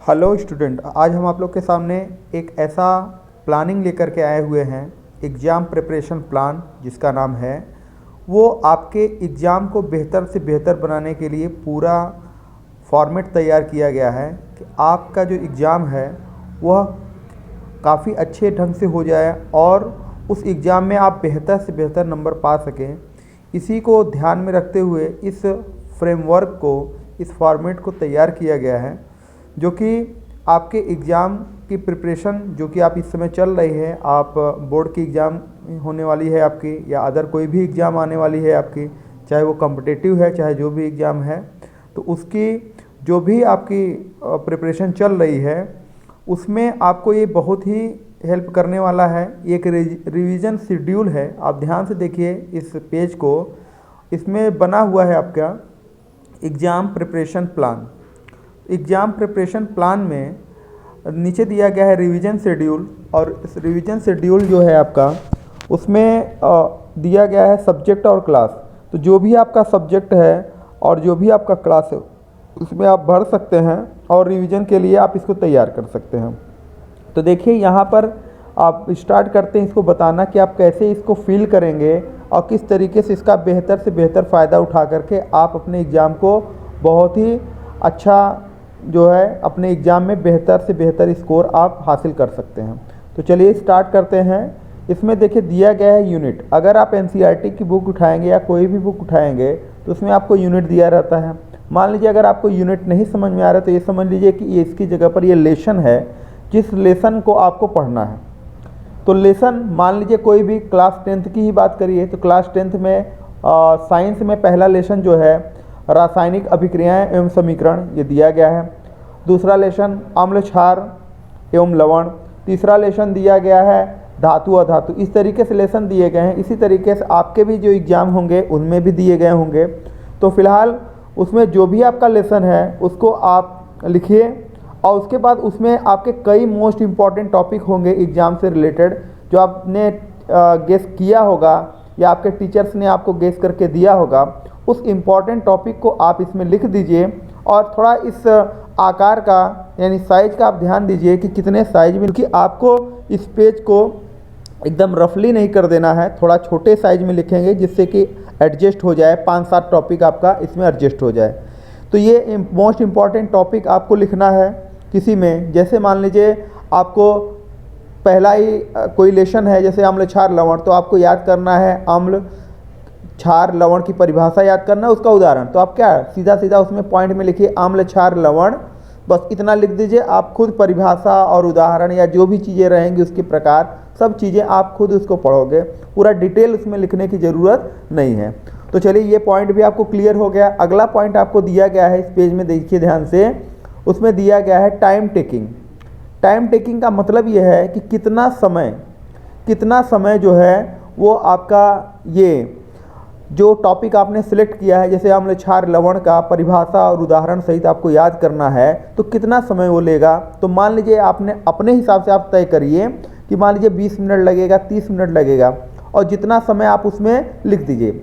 Hello student, आज हम आप लोग के सामने एक ऐसा प्लानिंग लेकर के आए हुए हैं, एग्ज़ाम प्रिपरेशन प्लान जिसका नाम है। वो आपके एग्ज़ाम को बेहतर से बेहतर बनाने के लिए पूरा फॉर्मेट तैयार किया गया है कि आपका जो एग्ज़ाम है वह काफ़ी अच्छे ढंग से हो जाए और उस एग्ज़ाम में आप बेहतर से बेहतर नंबर पा सकें। इसी को ध्यान में रखते हुए इस फ्रेमवर्क को, इस फॉर्मेट को तैयार किया गया है, जो कि आपके एग्ज़ाम की प्रिपरेशन जो कि आप इस समय चल रही है, आप बोर्ड की एग्ज़ाम होने वाली है आपकी या अदर कोई भी एग्ज़ाम आने वाली है आपकी, चाहे वो कॉम्पिटिटिव है चाहे जो भी एग्ज़ाम है, तो उसकी जो भी आपकी प्रिपरेशन चल रही है उसमें आपको ये बहुत ही हेल्प करने वाला है। एक रिवीजन शेड्यूल है, आप ध्यान से देखिए इस पेज को। इसमें बना हुआ है आपका exam preparation plan. Exam preparation plan में नीचे दिया गया है रिवीजन शेड्यूल, और इस रिवीजन शेड्यूल जो है आपका उसमें दिया गया है सब्जेक्ट और क्लास। तो जो भी आपका सब्जेक्ट है और जो भी आपका क्लास है उसमें आप भर सकते हैं और रिवीजन के लिए आप इसको तैयार कर सकते हैं। तो देखिए यहाँ पर आप स्टार्ट करते हैं इसको बताना कि आप कैसे इसको फिल करेंगे और किस तरीके से इसका बेहतर से बेहतर फ़ायदा उठा करके आप अपने एग्ज़ाम को बहुत ही अच्छा जो है अपने एग्ज़ाम में बेहतर से बेहतर स्कोर आप हासिल कर सकते हैं। तो चलिए स्टार्ट करते हैं। इसमें देखिए दिया गया है यूनिट। अगर आप एनसीईआरटी की बुक उठाएंगे या कोई भी बुक उठाएंगे तो उसमें आपको यूनिट दिया रहता है। मान लीजिए अगर आपको यूनिट नहीं समझ में आ रहा है तो ये समझ लीजिए कि ये इसकी जगह पर ये लेसन है, जिस लेसन को आपको पढ़ना है। तो लेसन मान लीजिए कोई भी क्लास 10th की ही बात करिए तो क्लास 10th में साइंस में पहला लेसन जो है रासायनिक अभिक्रियाएं एवं समीकरण, ये दिया गया है। दूसरा लेसन अम्ल क्षार एवं लवण। तीसरा लेसन दिया गया है धातु अधातु। इस तरीके से लेसन दिए गए हैं। इसी तरीके से आपके भी जो एग्ज़ाम होंगे उनमें भी दिए गए होंगे। तो फिलहाल उसमें जो भी आपका लेसन है उसको आप लिखिए और उसके बाद उसमें आपके कई मोस्ट इम्पॉर्टेंट टॉपिक होंगे एग्ज़ाम से रिलेटेड, जो आपने गेस किया होगा या आपके टीचर्स ने आपको गेस करके दिया होगा। उस इम्पॉर्टेंट टॉपिक को आप इसमें लिख दीजिए और थोड़ा इस आकार का यानी साइज़ का आप ध्यान दीजिए कि कितने साइज़ में, क्योंकि आपको इस पेज को एकदम रफली नहीं कर देना है, थोड़ा छोटे साइज़ में लिखेंगे जिससे कि एडजस्ट हो जाए, 5-7 टॉपिक आपका इसमें एडजस्ट हो जाए। तो ये मोस्ट इम्पॉर्टेंट टॉपिक आपको लिखना है किसी में। जैसे मान लीजिए आपको पहला ही कोई लेसन है जैसे अम्ल क्षार लवण, तो आपको याद करना है अम्ल क्षार लवण की परिभाषा याद करना है, उसका उदाहरण। तो आप क्या सीधा सीधा उसमें पॉइंट में लिखिए अम्ल क्षार लवण, बस इतना लिख दीजिए। आप खुद परिभाषा और उदाहरण या जो भी चीज़ें रहेंगी उसके प्रकार सब चीज़ें आप खुद उसको पढ़ोगे, पूरा डिटेल उसमें लिखने की ज़रूरत नहीं है। तो चलिए ये पॉइंट भी आपको क्लियर हो गया। अगला पॉइंट आपको दिया गया है इस पेज में, देखिए ध्यान से, उसमें दिया गया है टाइम टेकिंग। टाइम टेकिंग का मतलब ये है कि कितना समय जो है वो आपका ये जो टॉपिक आपने सिलेक्ट किया है, जैसे अम्ल क्षार लवण का परिभाषा और उदाहरण सहित आपको याद करना है, तो कितना समय वो लेगा। तो मान लीजिए आपने अपने हिसाब से आप तय करिए कि मान लीजिए 20 मिनट लगेगा, 30 मिनट लगेगा, और जितना समय आप उसमें लिख दीजिए।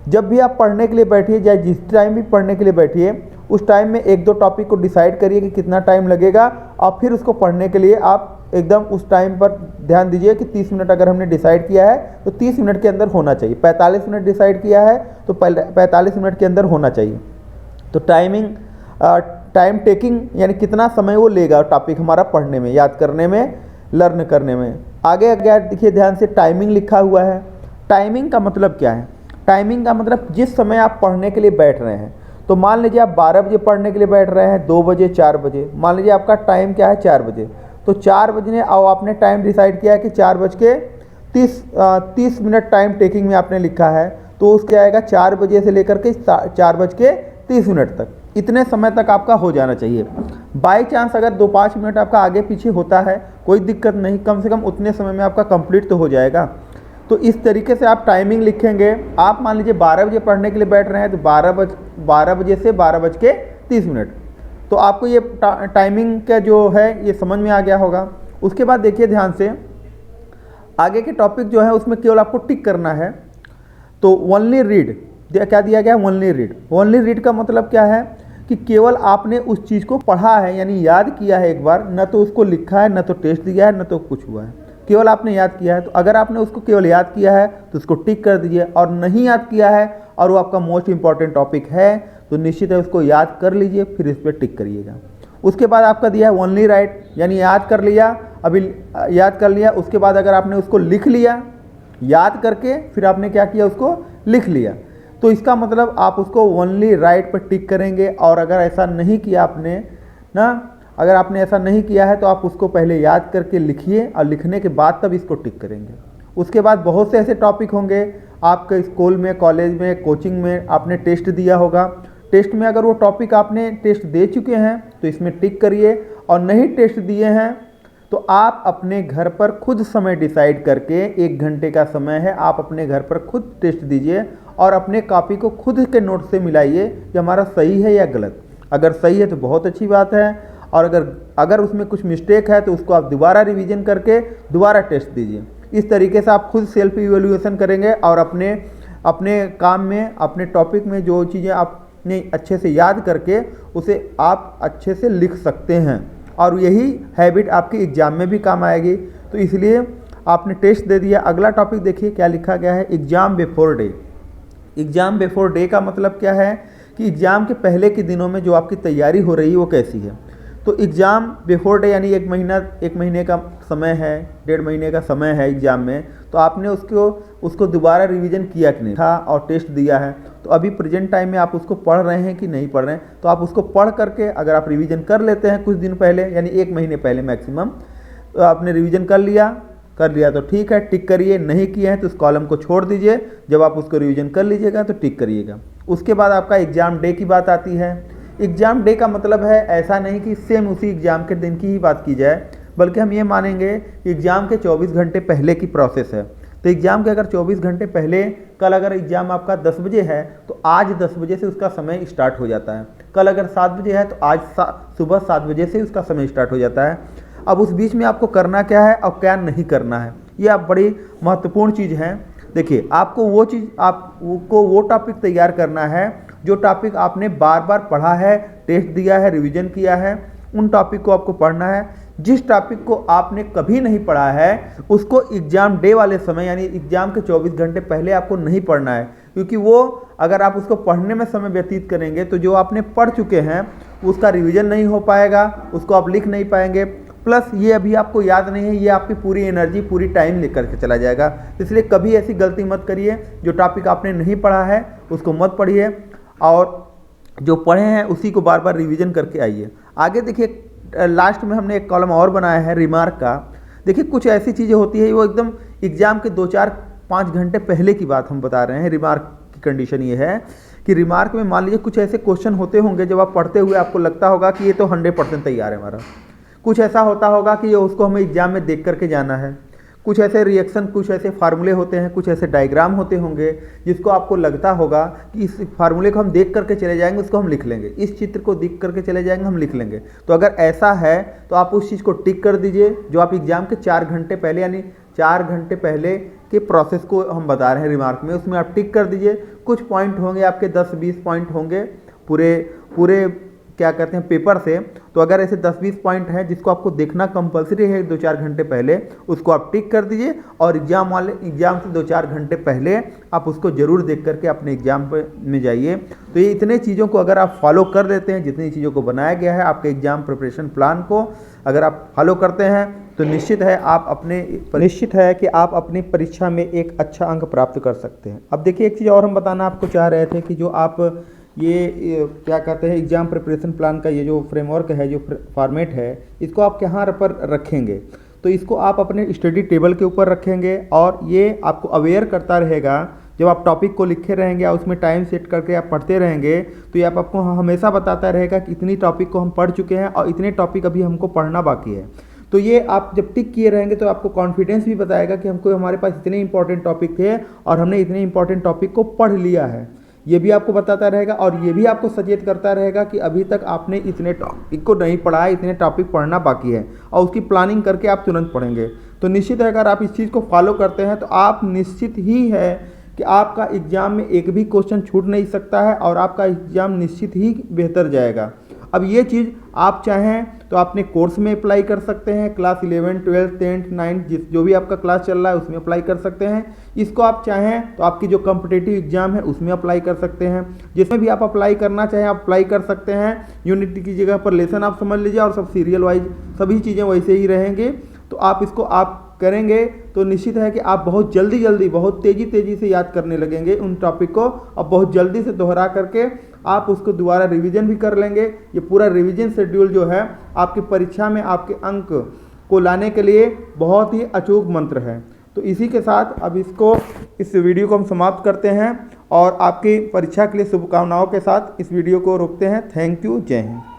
जब भी आप पढ़ने के लिए बैठिए, चाहे जिस टाइम भी पढ़ने के लिए बैठिए, उस टाइम में 1-2 टॉपिक को डिसाइड करिए कि कितना टाइम लगेगा, और फिर उसको पढ़ने के लिए आप एकदम उस टाइम पर ध्यान दीजिए कि 30 मिनट अगर हमने डिसाइड किया है तो 30 मिनट के अंदर होना चाहिए। 45 मिनट डिसाइड किया है तो 45 मिनट के अंदर होना चाहिए। तो टाइम टेकिंग यानी कितना समय वो लेगा टॉपिक हमारा पढ़ने में, याद करने में, लर्न करने में। आगे अगर देखिए ध्यान से टाइमिंग लिखा हुआ है। टाइमिंग का मतलब क्या है? टाइमिंग का मतलब जिस समय आप पढ़ने के लिए बैठ रहे हैं, तो मान लीजिए आप 12 बजे पढ़ने के लिए बैठ रहे हैं, 2 बजे, 4 बजे, मान लीजिए आपका टाइम क्या है 4 बजे, तो 4 बजे और आपने टाइम डिसाइड किया है कि 4:30 मिनट टाइम टेकिंग में आपने लिखा है, तो उसके आएगा 4 बजे से लेकर के 4:30 तक। इतने समय तक आपका हो जाना चाहिए। बाई चांस अगर 2-5 मिनट आपका आगे पीछे होता है कोई दिक्कत नहीं, कम से कम उतने समय में आपका कंप्लीट तो हो जाएगा। तो इस तरीके से आप टाइमिंग लिखेंगे। आप मान लीजिए 12 बजे पढ़ने के लिए बैठ रहे हैं तो 12 बजे से 12:30। तो आपको ये टाइमिंग का जो है ये समझ में आ गया होगा। उसके बाद देखिए ध्यान से आगे के टॉपिक जो है उसमें केवल आपको टिक करना है। तो ओनली रीड क्या दिया गया है? Only read. ओनली रीड का मतलब क्या है कि केवल आपने उस चीज़ को पढ़ा है यानी याद किया है एक बार, न तो उसको लिखा है, न तो टेस्ट दिया है, न तो कुछ हुआ है, केवल आपने याद किया है। तो अगर आपने उसको केवल याद किया है तो उसको टिक कर दीजिए, और नहीं याद किया है और वो आपका मोस्ट इंपॉर्टेंट टॉपिक है तो निश्चित है उसको याद कर लीजिए, फिर इस पर टिक करिएगा। उसके बाद आपका दिया है ओनली राइट, यानी याद कर लिया, अभी याद कर लिया, उसके बाद अगर आपने उसको लिख लिया याद करके, फिर आपने क्या किया, उसको लिख लिया, तो इसका मतलब आप उसको ओनली राइट पर टिक करेंगे। और अगर ऐसा नहीं किया आपने ना, अगर आपने ऐसा नहीं किया है तो आप उसको पहले याद करके लिखिए और लिखने के बाद तब इसको टिक करेंगे। उसके बाद बहुत से ऐसे टॉपिक होंगे आपके स्कूल में, कॉलेज में, कोचिंग में आपने टेस्ट दिया होगा। टेस्ट में अगर वो टॉपिक आपने टेस्ट दे चुके हैं तो इसमें टिक करिए, और नहीं टेस्ट दिए हैं तो आप अपने घर पर खुद समय डिसाइड करके, 1 घंटे का समय है, आप अपने घर पर खुद टेस्ट दीजिए और अपने कॉपी को खुद के नोट से मिलाइए कि हमारा सही है या गलत। अगर सही है तो बहुत अच्छी बात है, और अगर उसमें कुछ मिस्टेक है तो उसको आप दोबारा रिवीजन करके दोबारा टेस्ट दीजिए। इस तरीके से आप खुद सेल्फ इवैल्यूएशन करेंगे और अपने काम में, अपने टॉपिक में जो चीज़ें आपने अच्छे से याद करके उसे आप अच्छे से लिख सकते हैं, और यही हैबिट आपकी एग्ज़ाम में भी काम आएगी। तो इसलिए आपने टेस्ट दे दिया। अगला टॉपिक देखिए क्या लिखा गया है, exam before day. Exam before day का मतलब क्या है कि एग्ज़ाम के पहले के दिनों में जो आपकी तैयारी हो रही है वो कैसी है। तो एग्ज़ाम बिफोर डे यानी 1 महीने का समय है, 1.5 महीने का समय है एग्ज़ाम में, तो आपने उसको दोबारा रिवीजन किया कि नहीं था और टेस्ट दिया है। तो अभी प्रेजेंट टाइम में आप उसको पढ़ रहे हैं कि नहीं पढ़ रहे हैं, तो आप उसको पढ़ करके अगर आप रिवीजन कर लेते हैं कुछ दिन पहले, यानी 1 महीने पहले मैक्सिमम, तो आपने रिवीजन कर लिया तो ठीक है, टिक करिए। नहीं किए हैं तो उस कॉलम को छोड़ दीजिए, जब आप उसको रिवीजन कर लीजिएगा तो टिक करिएगा। उसके बाद आपका एग्ज़ाम डे की बात आती है। एग्ज़ाम डे का मतलब है ऐसा नहीं कि सेम उसी एग्ज़ाम के दिन की ही बात की जाए, बल्कि हम ये मानेंगे कि एग्ज़ाम के 24 घंटे पहले की प्रोसेस है। तो एग्ज़ाम के अगर 24 घंटे पहले, कल अगर एग्ज़ाम आपका 10 बजे है तो आज 10 बजे से उसका समय स्टार्ट हो जाता है। कल अगर 7 बजे है तो आज सुबह 7 बजे से उसका समय स्टार्ट हो जाता है। अब उस बीच में आपको करना क्या है और क्या नहीं करना है, ये आप बड़ी महत्वपूर्ण चीज़ है। देखिए, आपको वो टॉपिक तैयार करना है जो टॉपिक आपने बार बार पढ़ा है, टेस्ट दिया है, रिवीजन किया है, उन टॉपिक को आपको पढ़ना है। जिस टॉपिक को आपने कभी नहीं पढ़ा है उसको एग्ज़ाम डे वाले समय यानी एग्ज़ाम के 24 घंटे पहले आपको नहीं पढ़ना है, क्योंकि वो अगर आप उसको पढ़ने में समय व्यतीत करेंगे तो जो आपने पढ़ चुके हैं उसका रिवीजन नहीं हो पाएगा, उसको आप लिख नहीं पाएंगे, प्लस ये अभी आपको याद नहीं है, ये आपकी पूरी एनर्जी, पूरी टाइम लेकर के चला जाएगा। इसलिए कभी ऐसी गलती मत करिए, जो टॉपिक आपने नहीं पढ़ा है उसको मत पढ़िए, और जो पढ़े हैं उसी को बार बार रिवीजन करके आइए। आगे देखिए, लास्ट में हमने एक कॉलम और बनाया है रिमार्क का। देखिए, कुछ ऐसी चीज़ें होती है वो एकदम एग्ज़ाम के 2-4-5 घंटे पहले की बात हम बता रहे हैं। रिमार्क की कंडीशन ये है कि रिमार्क में मान लीजिए कुछ ऐसे क्वेश्चन होते होंगे जब आप पढ़ते हुए आपको लगता होगा कि ये तो 100% तैयार है हमारा। कुछ ऐसा होता होगा कि ये उसको हमें एग्ज़ाम में देख करके जाना है। कुछ ऐसे रिएक्शन, कुछ ऐसे फार्मूले होते हैं, कुछ ऐसे डायग्राम होते होंगे जिसको आपको लगता होगा कि इस फार्मूले को हम देख करके चले जाएंगे, उसको हम लिख लेंगे, इस चित्र को देख करके चले जाएंगे, हम लिख लेंगे। तो अगर ऐसा है तो आप उस चीज़ को टिक कर दीजिए जो आप एग्ज़ाम के 4 घंटे पहले यानी 4 घंटे पहले के प्रोसेस को हम बता रहे हैं रिमार्क में, उसमें आप टिक कर दीजिए। कुछ पॉइंट होंगे आपके 10-20 पॉइंट होंगे पूरे क्या कहते हैं पेपर से। तो अगर ऐसे 10-20 पॉइंट हैं जिसको आपको देखना कंपलसरी है 2-4 घंटे पहले, उसको आप टिक कर दीजिए, और एग्ज़ाम से 2-4 घंटे पहले आप उसको ज़रूर देख करके अपने एग्ज़ाम में जाइए। तो ये इतने चीज़ों को अगर आप फॉलो कर देते हैं, जितनी चीज़ों को बनाया गया है आपके एग्ज़ाम प्रिपरेशन प्लान को अगर आप फॉलो करते हैं तो निश्चित है कि आप अपनी परीक्षा में एक अच्छा अंक प्राप्त कर सकते हैं। अब देखिए, एक चीज़ और हम बताना आपको चाह रहे थे कि जो आप ये क्या कहते हैं एग्ज़ाम प्रिपरेशन प्लान का ये जो फ्रेमवर्क है, जो फॉर्मेट है, इसको आप कहाँ पर रखेंगे। तो इसको आप अपने स्टडी टेबल के ऊपर रखेंगे, और ये आपको अवेयर करता रहेगा। जब आप टॉपिक को लिखे रहेंगे और उसमें टाइम सेट करके आप पढ़ते रहेंगे तो ये आपको हमेशा बताता रहेगा कि इतनी टॉपिक को हम पढ़ चुके हैं और इतने टॉपिक अभी हमको पढ़ना बाकी है। तो ये आप जब टिक किए रहेंगे तो आपको कॉन्फिडेंस भी बताएगा कि हमारे पास इतने इंपॉर्टेंट टॉपिक थे और हमने इतने इंपॉर्टेंट टॉपिक को पढ़ लिया है। ये भी आपको बताता रहेगा, और ये भी आपको सचेत करता रहेगा कि अभी तक आपने इतने टॉपिक को नहीं पढ़ा है, इतने टॉपिक पढ़ना बाकी है, और उसकी प्लानिंग करके आप तुरंत पढ़ेंगे। तो निश्चित है अगर आप इस चीज़ को फॉलो करते हैं तो आप निश्चित ही है कि आपका एग्ज़ाम में एक भी क्वेश्चन छूट नहीं सकता है और आपका एग्ज़ाम निश्चित ही बेहतर जाएगा। अब ये चीज़ आप चाहें तो अपने कोर्स में अप्लाई कर सकते हैं, क्लास 11, 12, 10, 9 जो भी आपका क्लास चल रहा है उसमें अप्लाई कर सकते हैं। इसको आप चाहें तो आपकी जो कॉम्पिटिटिव एग्ज़ाम है उसमें अप्लाई कर सकते हैं। जिसमें भी आप अप्लाई करना चाहें आप अप्लाई कर सकते हैं। यूनिट की जगह पर लेसन आप समझ लीजिए और सब सीरियल वाइज सभी चीज़ें वैसे ही रहेंगे। तो आप इसको आप करेंगे तो निश्चित है कि आप बहुत जल्दी बहुत तेज़ी से याद करने लगेंगे उन टॉपिक को और बहुत जल्दी से दोहरा करके आप उसको दोबारा रिवीजन भी कर लेंगे। ये पूरा रिवीजन शेड्यूल जो है आपकी परीक्षा में आपके अंक को लाने के लिए बहुत ही अचूक मंत्र है। तो इसी के साथ अब इस वीडियो को हम समाप्त करते हैं और आपकी परीक्षा के लिए शुभकामनाओं के साथ इस वीडियो को रोकते हैं। थैंक यू, जय हिंद।